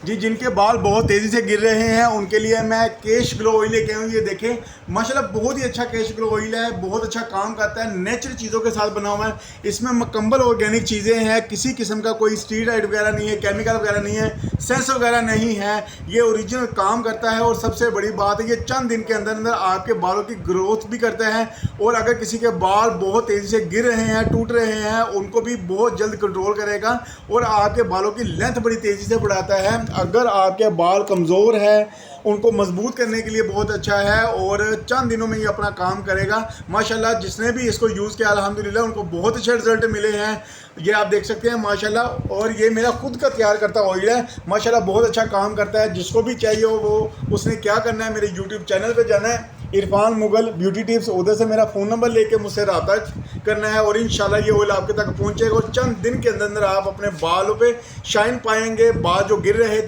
जी, जिनके बाल बहुत तेज़ी से गिर रहे हैं उनके लिए मैं केश ग्लो ऑयल लेके आया हूँ। ये देखें माशाल्लाह बहुत ही अच्छा केश ग्लो ऑयल है, बहुत अच्छा काम करता है, नेचुरल चीज़ों के साथ बना हुआ है। इसमें मुकम्मल ऑर्गेनिक चीज़ें हैं, किसी किस्म का कोई स्टीरॉइड वगैरह नहीं है, केमिकल वगैरह नहीं है, सेंस वगैरह नहीं है। ये ओरिजिनल काम करता है और सबसे बड़ी बात है ये चंद दिन के अंदर अंदर आपके बालों की ग्रोथ भी करता है। और अगर किसी के बाल बहुत तेज़ी से गिर रहे हैं, टूट रहे हैं, उनको भी बहुत जल्द कंट्रोल करेगा और आपके बालों की लेंथ बड़ी तेज़ी से बढ़ाता है। अगर आपके बाल कमज़ोर है उनको मजबूत करने के लिए बहुत अच्छा है और चंद दिनों में ये अपना काम करेगा। माशाल्लाह जिसने भी इसको यूज़ किया अल्हम्दुलिल्लाह उनको बहुत अच्छे रिजल्ट मिले हैं। ये आप देख सकते हैं माशाल्लाह, और ये मेरा खुद का तैयार करता ऑयल है, माशाल्लाह बहुत अच्छा काम करता है। जिसको भी चाहिए हो वो उसने क्या करना है, मेरे यूट्यूब चैनल पर जाना है, इरफान मुगल ब्यूटी टिप्स, उधर से मेरा फ़ोन नंबर लेके मुझसे रब्ता करना है और इंशाल्लाह ये ऑयल आपके तक पहुंचेगा और चंद दिन के अंदर अंदर आप अपने बालों पे शाइन पाएंगे। बाल जो गिर रहे थे